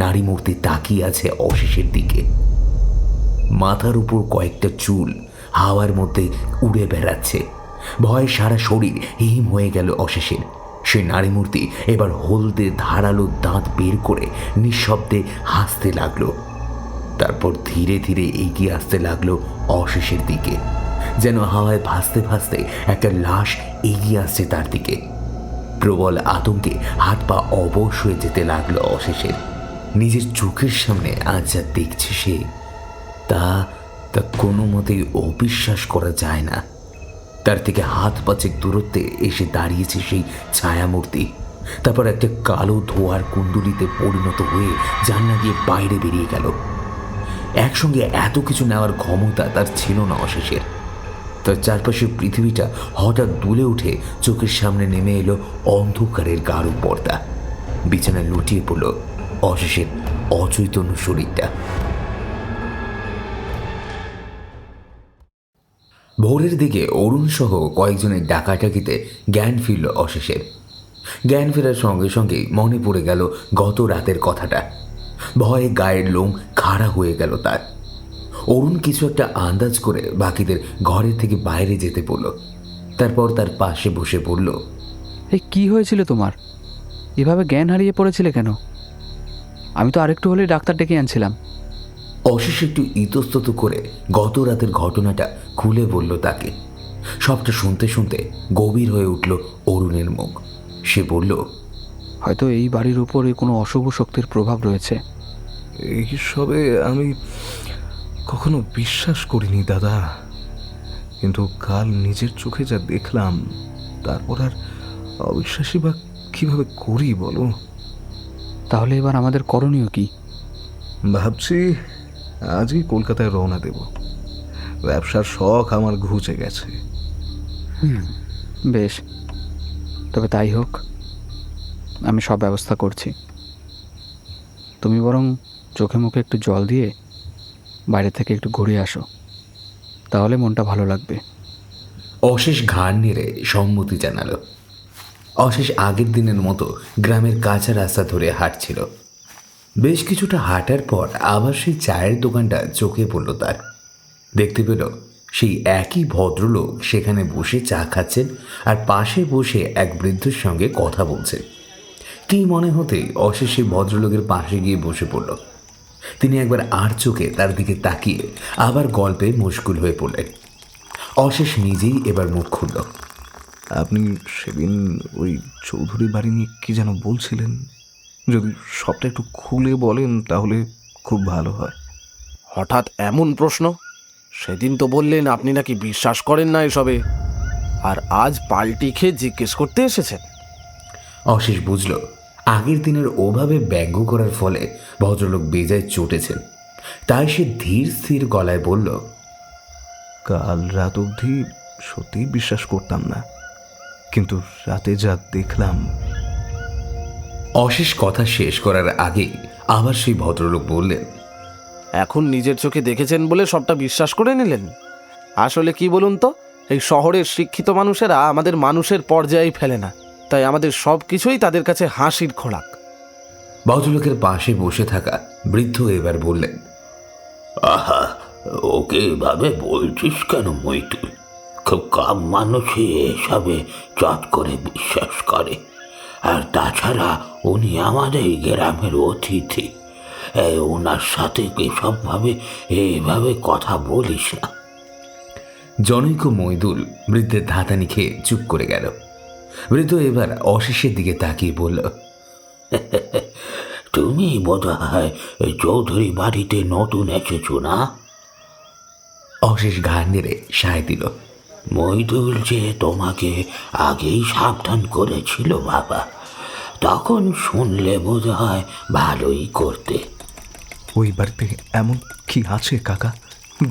নারী মূর্তি তাকিয়ে আছে অশেষের দিকে। মাথার উপর কয়েকটা চুল হাওয়ার মধ্যে উড়ে বেড়াচ্ছে। ভয়ে সারা শরীর হিম হয়ে গেল অশেষের। সে নারী মূর্তি এবার হলদে ধারালো দাঁত বের করে নিঃশব্দে হাসতে লাগলো। তারপর ধীরে ধীরে এগিয়ে আসতে লাগলো অশেষের দিকে, যেন হাওয়ায় ভাসতে ভাসতে একটা লাশ এগিয়ে আসছে তার দিকে। প্রবল আতঙ্কে হাত পা অবশ হয়ে যেতে লাগলো অশেষের। নিজের চোখের সামনে আজ যা দেখছে সে, তা কোনো মতেই অবিশ্বাস করা যায় না। তার থেকে হাত পাঁচেক দূরত্বে এসে দাঁড়িয়েছে সেই ছায়ামূর্তি। তারপর একটা কালো ধোয়ার কুণ্ডুলিতে পরিণত হয়ে জানলা দিয়ে বাইরে বেরিয়ে গেল। একসঙ্গে এত কিছু নেওয়ার ক্ষমতা তার ছিল না অশেষের। তার চারপাশের পৃথিবীটা হঠাৎ দুলে উঠে চোখের সামনে নেমে এলো অন্ধকারের গাঢ় পর্দা। বিছানায় লুটিয়ে পড়ল অশেষের অচৈতন্য শরীরটা। ভোরের দিকে অরুণ সহ কয়েকজনের ডাকাডাকিতে জ্ঞান ফিরল অশেষের। জ্ঞান ফেরার সঙ্গে সঙ্গে মনে পড়ে গেল গত রাতের কথাটা। ভয়ে গায়ের লোম খাড়া হয়ে গেল তার। অরুণ কিছু একটা আন্দাজ করে বাকিদের ঘরের থেকে বাইরে যেতে বলল। তারপর তার পাশে বসে বলল, এই কি হয়েছিল তোমার? এভাবে জ্ঞান হারিয়ে পড়েছিলে কেন? আমি তো আরেকটু হলেই ডাক্তার ডেকে আনছিলাম। অশেষ একটু ইতস্তত করে গত রাতের ঘটনাটা খুলে বলল তাকে। সবটা শুনতে শুনতে গভীর হয়ে উঠল অরুণের মুখ। সে বলল, হয়তো এই বাড়ির উপরে কোনো অশুভ শক্তির প্রভাব রয়েছে। এইসবে আমি কখনো বিশ্বাস করিনি দাদা, কিন্তু কাল নিজের চোখে যা দেখলাম তারপর আর অবিশ্বাসী বা কিভাবে করি বলো। তাহলে এবার আমাদের করণীয় কি? ভাবছি আজই কলকাতায় রওনা দেব। ব্যবসার শখ আমার ঘুচে গেছে। বেশ, তবে তাই হোক, আমি সব ব্যবস্থা করছি। তুমি বরং চোখে মুখে একটু জল দিয়ে বাইরে থেকে একটু ঘুরে আসো, তাহলে মনটা ভালো লাগবে। অশেষ ঘাড় নেড়ে সম্মতি জানালো। অশেষ আগের দিনের মতো গ্রামের কাঁচা রাস্তা ধরে হাঁটছিল। বেশ কিছুটা হাঁটার পর আবার সেই চায়ের দোকানটা চোখে পড়ল তার। দেখতে পেল সেই একই ভদ্রলোক সেখানে বসে চা খাচ্ছেন আর পাশে বসে এক বৃদ্ধের সঙ্গে কথা বলছেন। কি মনে হতে অশেষ সেই ভদ্রলোকের পাশে গিয়ে বসে পড়ল। তিনি একবার আর চোখে তার দিকে তাকিয়ে আবার গল্পে মশগুল হয়ে পড়লেন। অশেষ নিজেই এবার মুখ খুলল। আপনি সেদিন ওই চৌধুরী বাড়ি নিয়ে কি যেন বলছিলেন, যদি সবটা একটু খুলে বলেন তাহলে খুব ভালো হয়। হঠাৎ এমন প্রশ্ন? সেদিন তো বললেন আপনি নাকি বিশ্বাস করেন না এসবে, আর আজ পাল্টি খেয়ে জিজ্ঞেস করতে এসেছেন। অশেষ বুঝল আগের দিনের ওভাবে ব্যঙ্গ করার ফলে ভদ্রলোক বেজায় চটেছেন। তাই সে ধীর স্থির গলায় বলল, কাল রাত অবধি সত্যিই বিশ্বাস করতাম না, কিন্তু রাতে যা দেখলাম। অশেষ কথা শেষ করার আগেই আবার সেই ভদ্রলোক বললেন, এখন নিজের চোখে দেখেছেন বলে সবটা বিশ্বাস করে নিলেন? আসলে কি বলুন তো, এই শহরের শিক্ষিত মানুষেরা আমাদের মানুষের পর্যায়ে ফেলে না, তাই আমাদের সব কিছুই তাদের কাছে হাসির খোরাক। ভদ্রলোকের পাশে বসে থাকা বৃদ্ধ এবার বললেন, আহা, ওকে এভাবে বলছিস কেন মৈতুল? খুব কম মানুষই এসবে চট করে বিশ্বাস করে। আর তাছাড়া উনি আমাদের গ্রামের অতিথি। ওনার সাথে এসবভাবে এইভাবে কথা বলিস না। জনৈক মইদুল বৃদ্ধের ধাতানি খেয়ে চুপ করে গেল। বৃদ্ধ এবার অশেষের দিকে তাকিয়ে বলল, তুমি বোধহয় চৌধুরী বাড়িতে নতুন এসেছো না? অশেষ ঘাড় নেড়ে সায় দিল। মইদুল যে তোমাকে আগেই সাবধান করেছিল বাবা, তখন শুনলে বোধ হয় ভালোই করতে। ওই বাড়িতে এমন কি আছে কাকা,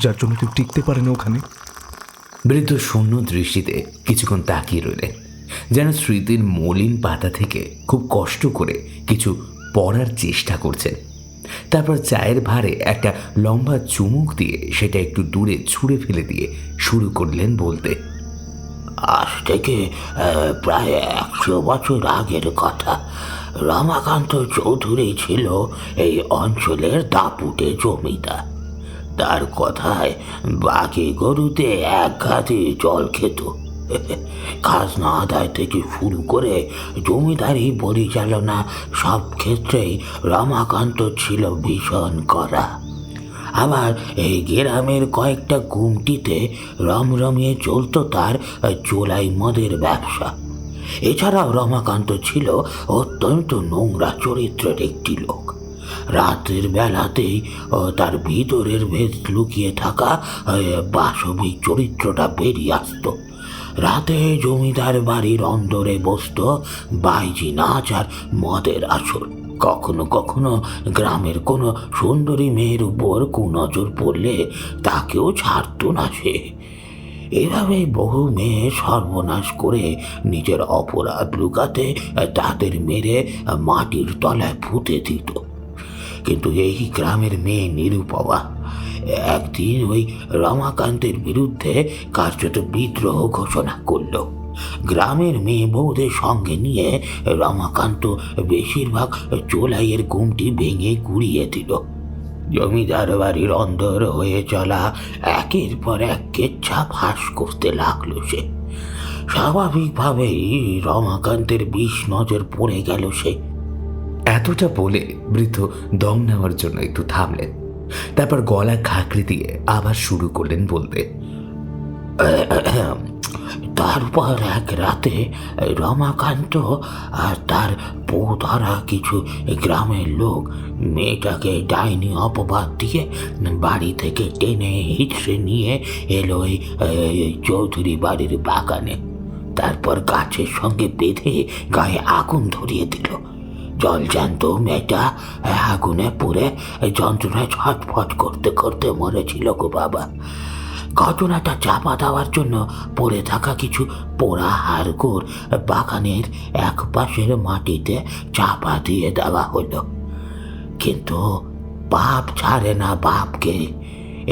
যার জন্য কেউ টিকতে পারে না ওখানে? বৃদ্ধ শূন্য দৃষ্টিতে কিছুক্ষণ তাকিয়ে রইলেন, যেন স্মৃতির মলিন পাতা থেকে খুব কষ্ট করে কিছু পড়ার চেষ্টা করছেন। তারপর চায়ের ভারে একটা লম্বা চুমুক দিয়ে সেটা একটু দূরে ছুঁড়ে ফেলে দিয়ে শুরু করলেন বলতে, আজ থেকে প্রায় 100 বছর আগের কথা। রমাকান্ত চৌধুরী ছিল এই অঞ্চলের দাপুটে জমিদার। তার কথায় বাকি গরুতে এক ঘাটে জল খেত। খাজনা আদায় থেকে শুরু করে জমিদারি পরিচালনা সব ক্ষেত্রেই রমাকান্ত ছিল ভীষণ কড়া। আবার এই গ্রামের কয়েকটা গুমটিতে রমরমিয়ে চলত তার চোলাই মদের ব্যবসা। এছাড়াও রমাকান্ত ছিল অত্যন্ত নোংরা চরিত্রের একটি লোক। রাতের বেলাতেই তার ভিতরের ভেদ লুকিয়ে থাকা বাসবিক চরিত্রটা বেরিয়ে আসতো। রাতে জমিদার বাড়ির অন্দরে বসত বাইজি নাচ আর মদের আসর। কখনো কখনো গ্রামের কোনো সুন্দরী মেয়ের উপর কুনজর পড়লে তাকেও ছাড়ত না সে। এভাবে বহু মেয়ে সর্বনাশ করে নিজের অপরাধ লুকাতে তাদের মেরে মাটির তলায় পুঁতে দিত। কিন্তু এই গ্রামের মেয়ে নিরুপমা একদিন ওই রমাকান্তের বিরুদ্ধে কার্যত বিদ্রোহ ঘোষণা করল। গ্রামের মেয়ে বউদের সঙ্গে নিয়ে রমাকান্ত বেশিরভাগ চোলাইয়ের গুমটি ভেঙে গুড়িয়ে দিল। জমিদার বাড়ির অন্দর হয়ে চলা একের পর এক কেচ্ছা ফাঁস করতে লাগলো সে। স্বাভাবিকভাবেই রমাকান্তের বিষ নজর পড়ে গেল সে। এতটা বলে বৃদ্ধ দম নেওয়ার জন্য একটু থামলেন। তারপর গলা খাঁকড়ে দিয়ে আবার শুরু করলেন বলতে। তারপর এক রাতে রমাকান্ত আর তার বউ ধরা কিছু গ্রামের লোক মেয়েটাকে ডাইনি অপবাদ দিয়ে বাড়ি থেকে টেনে হিচড়ে নিয়ে এলো এই চৌধুরী বাড়ির বাগানে। তারপর গাছের সঙ্গে বেঁধে গায়ে আগুন ধরিয়ে দিল। জল জ্যান্ত মেয়েটা আগুনে পুড়ে যন্ত্রণায় ছটফট করতে করতে মরেছিল গো বাবা। ঘটনাটা চাপা দেওয়ার জন্য পড়ে থাকা কিছু পোড়া হাড়গোড় বাগানের এক পাশের মাটিতে চাপা দিয়ে দেওয়া হলো, কিন্তু বাপ ছাড়ে না বাপকে।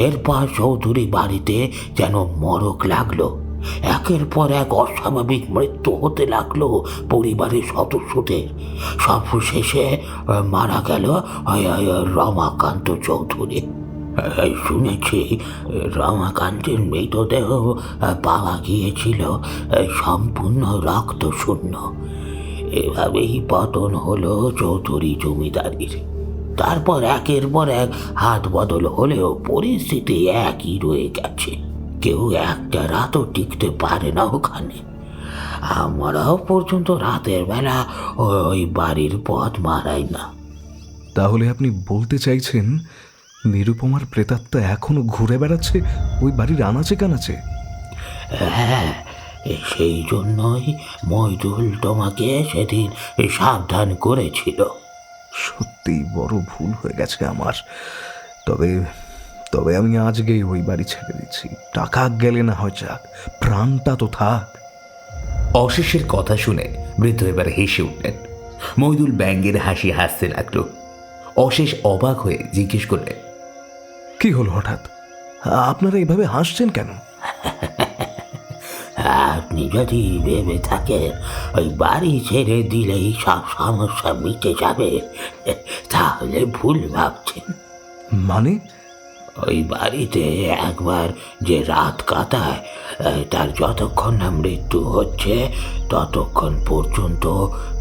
এরপর চৌধুরী বাড়িতে যেন মরক লাগলো। একের পর এক অস্বাভাবিক মৃত্যু হতে লাগলো পরিবারের সদস্যদের। সবশেষে মারা গেল রমাকান্ত চৌধুরী। শুনেছি রমাকান্তের মৃতদেহ পাওয়া গিয়েছিল সম্পূর্ণ রক্তশূন্য। এভাবেই পতন হলো চৌধুরী জমিদারির। তারপর একের পর এক হাত বদল হলেও পরিস্থিতি একই রয়ে গেছে। কেউ একটা রাতও টিকতে পারে না ওখানে। আমরাও পর্যন্ত রাতের বেলা ওই বাড়ির পথ মারাই না। তাহলে আপনি বলতে চাইছেন নিরুপমার প্রেতাত্মা এখনো ঘুরে বেড়াচ্ছে ওই বাড়ির আনাচে কানাচে? হ্যাঁ, সেই জন্যই মইদুল তোমাকে সেদিন সাবধান করেছিল। সত্যিই বড় ভুল হয়ে গেছে আমার। তবে তবে আমি আজকেই ওই বাড়ি ছেড়ে দিচ্ছি। টাকা গেলে না হয় যাক, প্রাণটা তো থাক। অশেষের কথা শুনে বৃদ্ধ এবার হেসে উঠলেন। মইদুল ব্যঙ্গের হাসি হাসতে লাগলো। অশেষ অবাক হয়ে জিজ্ঞেস করলেন, কি হলো হঠাৎ? আপনারা এইভাবে হাসছেন কেন? আপনি যদি ভেবে থাকেন ওই বাড়ি ছেড়ে দিলেই সব সমস্যা মিটে যাবে, তাহলে ভুল ভাবছেন। মানে? ওই বাড়িতে একবার যে রাত কাটায়, তার যতক্ষণ না মৃত্যু হচ্ছে ততক্ষণ পর্যন্ত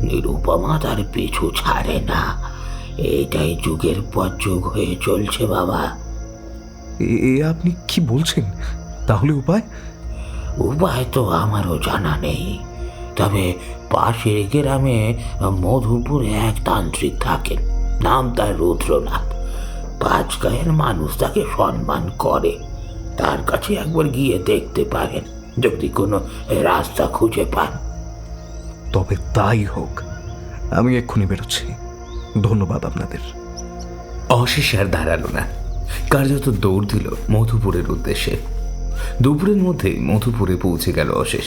নিরুপমা তার পিছু ছাড়ে না। এটাই যুগের পর যুগ হয়ে চলছে বাবা। এ আপনি কি বলছেন? তাহলে উপায়? উপায় তো আমারও জানা নেই, তবে পাশের গ্রামে মধুপুরে এক তান্ত্রিক থাকেন, নাম তার রুদ্রনাথ। পাঁচ গায়ের মানুষ তাকে সম্মান করে। তার কাছে একবার গিয়ে দেখতে পারেন, যদি কোনো রাস্তা খুঁজে পান। তবে তাই হোক, আমি এক্ষুনি বেরোচ্ছি। ধন্যবাদ আপনাদের। অশেষ আর দাঁড়ালো না, কার্যত দৌড় দিল মধুপুরের উদ্দেশ্যে। দুপুরের মধ্যে মধুপুরে পৌঁছে গেল অশেষ।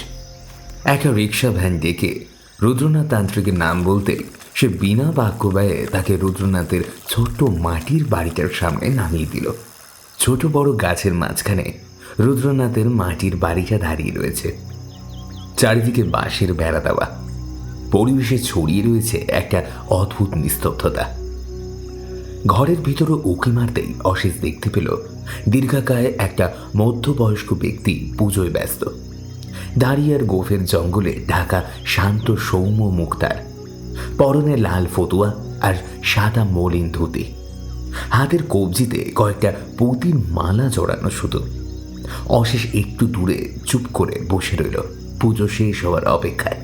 একটা রিক্সা ভ্যান ডেকে রুদ্রনাথ তান্ত্রিকের নাম বলতে সে বিনা বাক্য ব্যয়ে তাকে রুদ্রনাথের ছোট্ট মাটির বাড়িটার সামনে নামিয়ে দিল। ছোট বড় গাছের মাঝখানে রুদ্রনাথের মাটির বাড়িটা দাঁড়িয়ে রয়েছে। চারিদিকে বাঁশের বেড়া দেওয়া। পরিবেশে ছড়িয়ে রয়েছে একটা অদ্ভুত নিস্তব্ধতা। ঘরের ভিতরে উঁকি মারতেই অশেষ দেখতে পেল দীর্ঘাকায় একটা মধ্যবয়স্ক ব্যক্তি পুজোয় ব্যস্ত। দাঁড়িয়ে আর গোফের জঙ্গলে ঢাকা শান্ত সৌম্য মুখ তার। পরনে লাল ফতুয়া আর সাদা মলিন ধুতি। হাতের কবজিতে কয়েকটা পুঁতির মালা জড়ানো শুধু। অশেষ একটু দূরে চুপ করে বসে রইল পুজো শেষ হওয়ার অপেক্ষায়।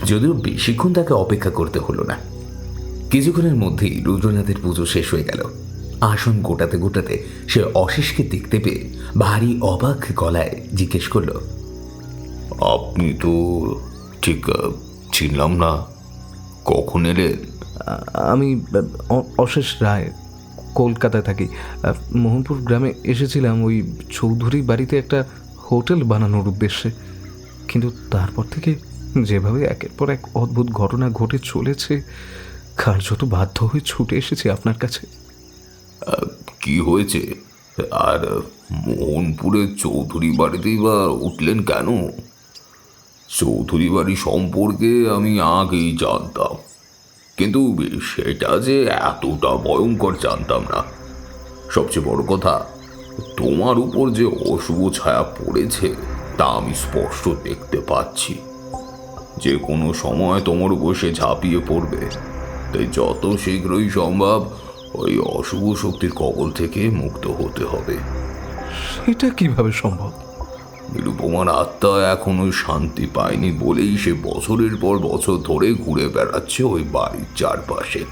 যদিও বেশিক্ষণ তাকে অপেক্ষা করতে হলো না। কিছুক্ষণের মধ্যেই রুদ্রনাথের পুজো শেষ হয়ে গেল। আসন গোটাতে গোটাতে সে অশেষকে দেখতে পেয়ে ভারী অবাক গলায় জিজ্ঞেস করল, আপনি তো ঠিক চিনলাম না, কখন এলেন? আমি অশেষ রায়, কলকাতায় থাকি। মোহনপুর গ্রামে এসেছিলাম ওই চৌধুরী বাড়িতে একটা হোটেল বানানোর উদ্দেশ্যে। কিন্তু তারপর থেকে যেভাবে একের পর এক অদ্ভুত ঘটনা ঘটে চলেছে, কার্যত বাধ্য হয়ে ছুটে এসেছি আপনার কাছে। কি হয়েছে? আর মোহনপুরের চৌধুরী বাড়িতেই বা উঠলেন কেন? চৌধুরী বাড়ি সম্পর্কে আমি আগেই জানতাম, কিন্তু সেটা যে এতটা ভয়ঙ্কর জানতাম না। সবচেয়ে বড় কথা, তোমার উপর যে অশুভ ছায়া পড়েছে তা আমি স্পষ্ট দেখতে পাচ্ছি। যে কোনো সময় তোমার উপর সে ঝাঁপিয়ে পড়বে, তাই যত শীঘ্রই সম্ভব ওই অশুভ শক্তির কবল থেকে মুক্ত হতে হবে। সেটা কিভাবে সম্ভব? নিরুপমার আত্মা এখনো শান্তি পায়নি বলেই সে বছরের পর বছর ধরে ঘুরে বেড়াচ্ছে ওই বাড়ির চারপাশে।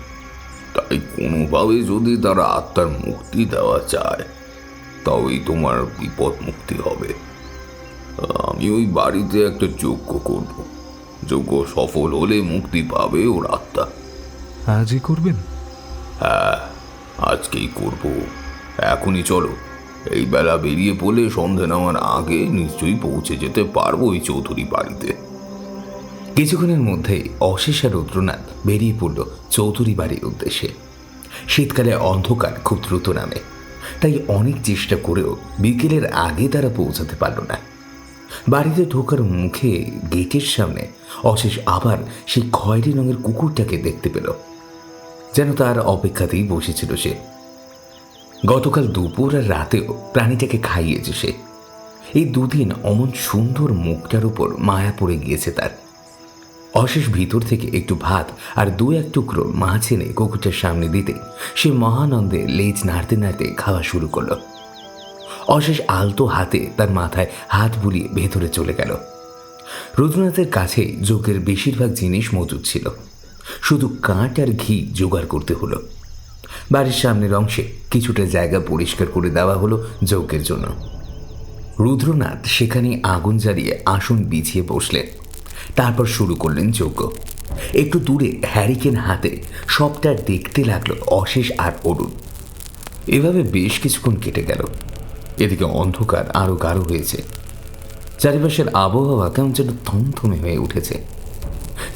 তাই কোনোভাবে যদি তার আত্মার মুক্তি দেওয়া যায়, তবেই তোমার বিপদ মুক্তি হবে। আমি ওই বাড়িতে একটা যজ্ঞ করব। যজ্ঞ সফল হলে মুক্তি পাবে ওর আত্মা। আজই করবেন? হ্যাঁ, আজকেই করব। এখনই চলো। এই বেলা বেরিয়ে পড়লে সন্ধে নামার আগে নিশ্চয়ই পৌঁছে যেতে পারবো ওই চৌধুরী বাড়িতে। কিছুক্ষণের মধ্যেই অশেষ আর রুদ্রনাথ বেরিয়ে পড়ল চৌধুরী বাড়ির উদ্দেশ্যে। শীতকালে অন্ধকার খুব দ্রুত নামে, তাই অনেক চেষ্টা করেও বিকেলের আগে তারা পৌঁছাতে পারল না। বাড়িতে ঢোকার মুখে গেটের সামনে অশেষ আবার সেই খয়েরি রঙের কুকুরটাকে দেখতে পেল, যেন তার অপেক্ষাতেই বসেছিল সে। গতকাল দুপুর আর রাতেও প্রাণীটাকে খাইয়েছে সে। এই দুদিন অমন সুন্দর মুখটার উপর মায়া পড়ে গিয়েছে তার। অশেষ ভিতর থেকে একটু ভাত আর দু এক টুকরো মাছ এনে কুকুরটার সামনে দিতে সে মহানন্দে লেজ নাড়তে নাড়তে খাওয়া শুরু করলো। অশেষ আলতো হাতে তার মাথায় হাত বুলিয়ে ভেতরে চলে গেল। রুদ্রনাথের কাছে যজ্ঞের বেশিরভাগ জিনিস মজুদ ছিল, শুধু কাঠ আর ঘি জোগাড় করতে হলো। বাড়ির সামনের অংশে কিছুটা জায়গা পরিষ্কার করে দেওয়া হলো যজ্ঞের জন্য। রুদ্রনাথ সেখানে আগুন জ্বালিয়ে আসন বিছিয়ে বসলেন। তারপর শুরু করলেন যজ্ঞ। একটু দূরে হ্যারিকেন হাতে সবটা দেখতে লাগলো অশেষ আর অরুণ। এভাবে বেশ কিছুক্ষণ কেটে গেল। এদিকে অন্ধকার আরো গাঢ় হয়েছে। চারিপাশের আবহাওয়া কেমন যেন থমথমে হয়ে উঠেছে,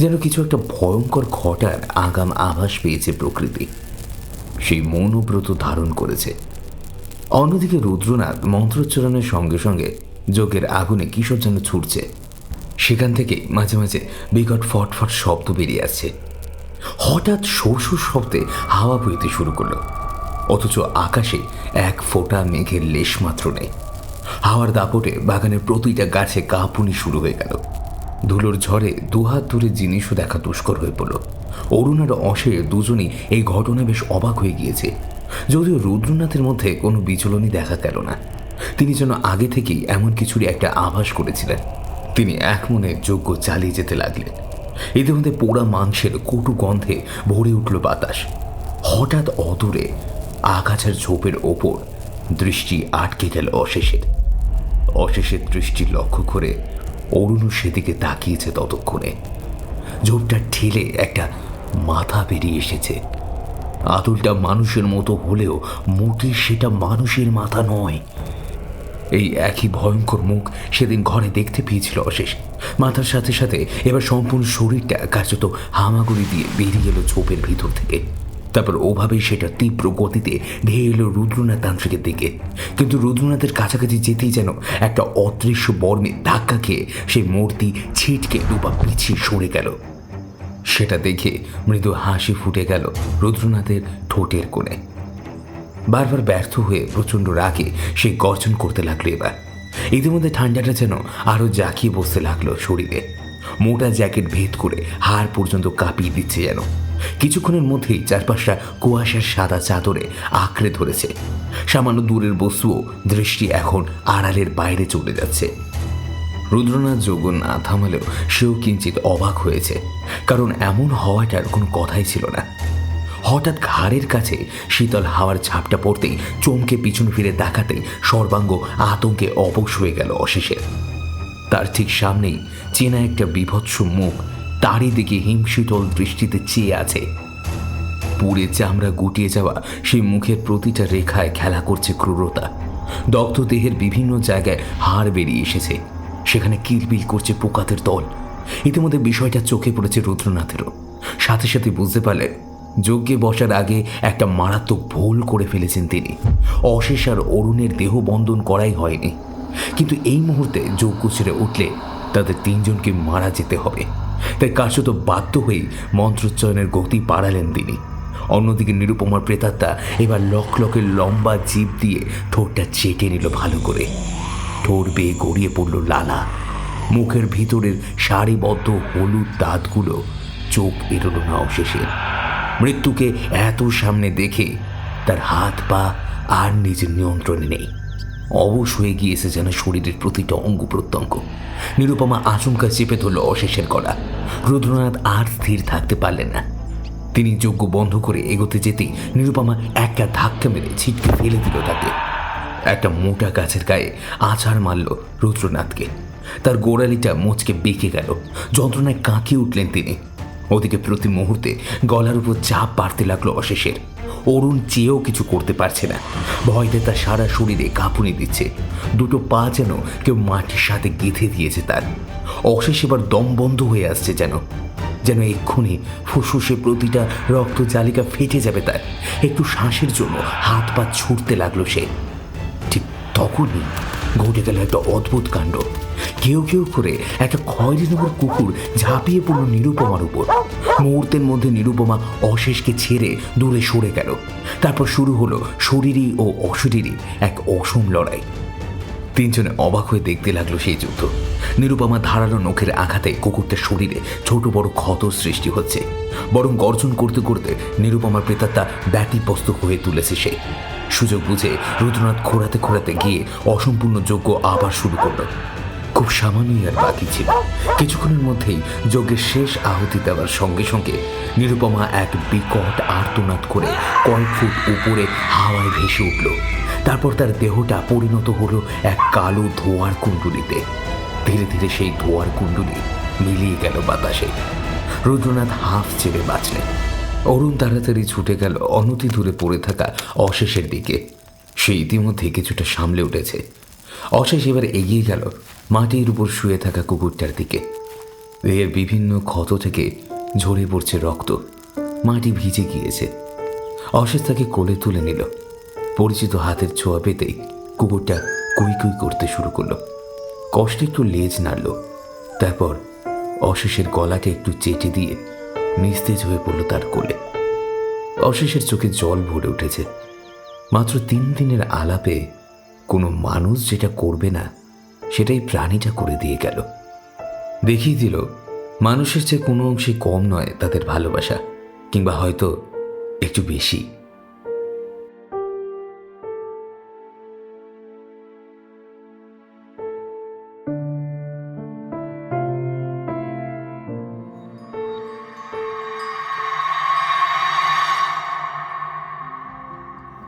যেন কিছু একটা ভয়ঙ্কর ঘটার আগাম আভাস পেয়েছে প্রকৃতি। সেই মৌনব্রত ধারণ করেছে। অন্যদিকে রুদ্রনাথ মন্ত্রোচ্চারণের সঙ্গে সঙ্গে যজ্ঞের আগুনে কিসব যেন ছুটছে। সেখান থেকে মাঝে মাঝে বিকট ফটফট শব্দ বেরিয়ে আসছে। হঠাৎ শোর শব্দে হাওয়া বইতে শুরু করলো, অথচ আকাশে এক ফোঁটা মেঘের লেশ মাত্র নেই। হাওয়ার দাপটে বাগানের প্রতিটা গাছে কাঁপুনি শুরু হয়ে গেল। ধুলোর ঝড়ে দুহাত ধরে জিনিসও দেখা দুষ্কর হয়ে পড়ল। অরুণ আর অশেষ দুজনই এই ঘটনা বেশ অবাক হয়ে গিয়েছে, যদিও রুদ্রনাথের মধ্যে কোনো বিচলনই দেখা গেল না। তিনি যেন আগে থেকেই এমন কিছুরই একটা আভাস করেছিলেন। তিনি এক মনে যজ্ঞ চালিয়ে যেতে লাগলেন। ইতিমধ্যে পোড়া মাংসের কটু গন্ধে ভরে উঠল বাতাস। হঠাৎ অদূরে আগাছার ঝোপের ওপর দৃষ্টি আটকে গেল অশেষের। অশেষের দৃষ্টি লক্ষ্য করে অরুণও সেদিকে তাকিয়েছে। ততক্ষণে ঝোপটা ঠেলে একটা মাথা বেরিয়ে এসেছে। আদলটা মানুষের মতো হলেও মোটেই সেটা মানুষের মাথা নয়। এই একই ভয়ঙ্কর মুখ সেদিন ঘরে দেখতে পেয়েছিল অশেষ। মাথার সাথে সাথে এবার সম্পূর্ণ শরীরটা কার্যত হামাগুড়ি দিয়ে বেরিয়ে এলো ঝোপের ভিতর থেকে। তারপর ওভাবেই সেটা তীব্র গতিতে ধেয়ে এলো রুদ্রনাথ তান্ত্রিকের দিকে। কিন্তু রুদ্রনাথের কাছাকাছি যেতেই যেন একটা অদৃশ্য বর্মে ধাক্কা খেয়ে সেই মূর্তি ছিটকে দুপা পিছিয়ে সরে গেল। সেটা দেখে মৃদু হাসি ফুটে গেল রুদ্রনাথের ঠোঁটের কোণে। বারবার ব্যর্থ হয়ে প্রচণ্ড রাগে সে গর্জন করতে লাগলো। এবার ইতিমধ্যে ঠান্ডাটা যেন আরো জাঁকিয়ে বসতে লাগলো শরীরে। মোটা জ্যাকেট ভেদ করে হাড় পর্যন্ত কাঁপিয়ে দিচ্ছে যেন। কিছুক্ষণের মধ্যেই চারপাশটা কুয়াশার সাদা চাদরে আঁকড়ে ধরেছে। সামান্য দূরের বস্তুও দৃষ্টি এখন আড়ালের বাইরে চলে যাচ্ছে। রুদ্রনাথ যজ্ঞ না থামালেও সেও কিঞ্চিত অবাক হয়েছে, কারণ এমন হওয়াটার কোনো কথাই ছিল না। হঠাৎ ঘাড়ের কাছে শীতল হাওয়ার ঝাপটা পড়তেই চমকে পিছন ফিরে তাকাতেই সর্বাঙ্গ আতঙ্কে অবশ হয়ে গেল অশেষের। তার ঠিক সামনেই চেনা একটা বীভৎস মুখ তারই দিকে হিমশীতল দৃষ্টিতে চেয়ে আছে। পুড়ে চামড়া গুটিয়ে যাওয়া সেই মুখের প্রতিটা রেখায় খেলা করছে ক্রূরতা। দগ্ধ দেহের বিভিন্ন জায়গায় হাড় বেরিয়ে এসেছে, সেখানে কিলবিল করছে পোকাদের দল। ইতিমধ্যে বিষয়টা চোখে পড়েছে রুদ্রনাথেরও। সাথে সাথে বুঝতে পারলেন যজ্ঞে বসার আগে একটা মারাত্মক ভুল করে ফেলেছেন তিনি। অশেষ আর অরুণের দেহ বন্ধন করাই হয়নি, কিন্তু এই মুহূর্তে যজ্ঞ ছেড়ে উঠলে তাদের তিনজনকে মারা যেতে হবে। তাই কার্যত বাধ্য হয়েই মন্ত্রোচ্চারণের গতি বাড়ালেন তিনি। অন্যদিকে নিরুপমার প্রেতাত্মা এবার লকের লম্বা জিভ দিয়ে ঠোঁটটা চেটে নিল ভালো করে। ঠোঁট বেয়ে গড়িয়ে পড়ল লালা। মুখের ভিতরের সারিবদ্ধ হলুদ দাঁতগুলো চোখ এড়োল না অশেষে। মৃত্যুকে এত সামনে দেখে তার হাত পা আর নিজের নিয়ন্ত্রণে নেই। অবশ হয়ে গিয়েছে যেন শরীরের প্রতিটা অঙ্গ প্রত্যঙ্গ। নিরুপমা আচমকা চেপে ধরল অশেষের গলা। রুদ্রনাথ আর স্থির থাকতে পারলেন না। তিনি যজ্ঞ বন্ধ করে এগোতে যেতেই নিরুপমা একটা ধাক্কা মেরে ছিটকে ফেলে দিল তাকে। একটা মোটা গাছের গায়ে আছাড় মারল রুদ্রনাথকে। তার গোড়ালিটা মোচকে বেঁকে গেল। যন্ত্রণায় কাঁকিয়ে উঠলেন তিনি। ওদিকে প্রতি মুহূর্তে গলার উপর চাপ বাড়তে লাগলো অশেষের। অরুণ চেয়েও কিছু করতে পারছে না। ভয়তে তার সারা শরীরে কাঁপুনি দিচ্ছে। দুটো পা যেন কেউ মাটির সাথে গেঁথে দিয়েছে তার। অশেষ এবার দম বন্ধ হয়ে আসছে যেন যেন এক্ষুনি ফুসফুসে প্রতিটা রক্ত জালিকা ফেটে যাবে তার। একটু শ্বাসের জন্য হাত পা ছুটতে লাগলো সে। ঠিক তখনই ঘটে গেল একটা অদ্ভুত কাণ্ড। কেউ কেউ করে একটা খয়েরি নম্বর কুকুর ঝাঁপিয়ে পড়ল নিরুপমার উপর। মুহূর্তের মধ্যে নিরুপমা অশেষকে ছেড়ে দূরে সরে গেল। তারপর শুরু হলো শরীরী ও অশরীরী এক অসম লড়াই। তিনজনে অবাক হয়ে দেখতে লাগলো সেই যুদ্ধ। নিরুপমা ধারালো নখের আঘাতে কুকুরটার শরীরে ছোট বড় ক্ষত সৃষ্টি হচ্ছে। বরং গর্জন করতে করতে নিরুপমার প্রেতাত্মা ব্যতিব্যস্ত হয়ে তুলেছে সে। সুযোগ বুঝে রুদ্রনাথ খোঁড়াতে খোঁড়াতে গিয়ে অসম্পূর্ণ যজ্ঞ আবার শুরু করল। খুব সামান্যই আর বাকি ছিল। কিছুক্ষণের মধ্যেই যজ্ঞের শেষ আহুতি দেওয়ার সঙ্গে সঙ্গে নিরুপমা এক বিকট আর্তনাদ করে কয়েক ফুট উপরে হাওয়ায় ভেসে উঠল। তারপর তার দেহটা পরিণত হলো এক কালো ধোঁয়ার কুণ্ডুলিতে। ধীরে ধীরে সেই ধোঁয়ার কুণ্ডুলি মিলিয়ে গেল বাতাসে। রুদ্রনাথ হাঁফ ছেড়ে বাঁচলেন। অরুণ তাড়াতাড়ি ছুটে গেল অনতি দূরে পড়ে থাকা অশেষের দিকে। সে ইতিমধ্যে কিছুটা সামলে উঠেছে। অশেষ এবার এগিয়ে গেল মাটির উপর শুয়ে থাকা কুকুরটার দিকে। দেহের বিভিন্ন ক্ষত থেকে ঝরে পড়ছে রক্ত। মাটি ভিজে গিয়েছে। অশেষ তাকে কোলে তুলে নিল। পরিচিত হাতের ছোঁয়া পেতেই কুকুরটা কুই কুই করতে শুরু করলো। কষ্টে একটু লেজ নাড়ল। তারপর অশেষের গলাকে একটু চেটে দিয়ে নিস্তেজ হয়ে পড়ল তার কোলে। অশেষের চোখে জল ভরে উঠেছে। মাত্র 3 দিনের আলাপে কোনো মানুষ যেটা করবে না সেটাই প্রাণীটা করে দিয়ে গেল। দেখিয়ে দিল মানুষের চেয়ে কোনো অংশে কম নয় তাদের ভালোবাসা, কিংবা হয়তো একটু বেশি।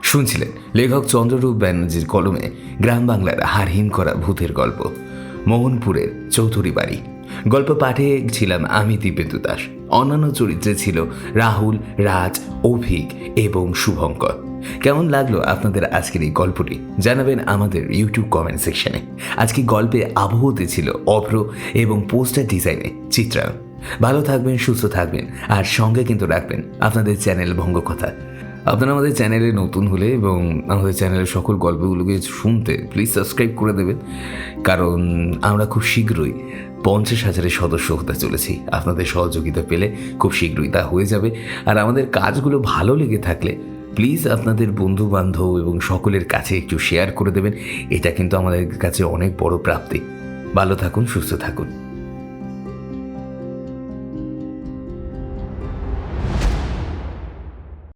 শুনছিলেন লেখক চন্দ্ররূপ ব্যানার্জির কলমে গ্রাম বাংলার হারহিম করা ভূতের গল্প মোহনপুরের চৌধুরী বাড়ি। গল্প পাঠে ছিলাম আমি দিব্যেন্দু দাস। অন্যান্য চরিত্রে ছিল রাহুল, রাজ, অভিক এবং শুভঙ্কর। কেমন লাগলো আপনাদের আজকের এই গল্পটি জানাবেন আমাদের ইউটিউব কমেন্ট সেকশনে। আজকে গল্পে আবহতে ছিল অভ্র এবং পোস্টার ডিজাইনে চিত্রায়ন। ভালো থাকবেন, সুস্থ থাকবেন, আর সঙ্গে কিন্তু রাখবেন আপনাদের চ্যানেল ভঙ্গকথা। আপনারা আমাদের চ্যানেলে নতুন হলে এবং আমাদের চ্যানেলের সকল গল্পগুলোকে শুনতে প্লিজ সাবস্ক্রাইব করে দেবেন, কারণ আমরা খুব শীঘ্রই 50,000 সদস্য হতে চলেছি। আপনাদের সহযোগিতা পেলে খুব শীঘ্রই তা হয়ে যাবে। আর আমাদের কাজগুলো ভালো লেগে থাকলে প্লিজ আপনাদের বন্ধু বান্ধব এবং সকলের কাছে একটু শেয়ার করে দেবেন। এটা কিন্তু আমাদের কাছে অনেক বড় প্রাপ্তি। ভালো থাকুন, সুস্থ থাকুন।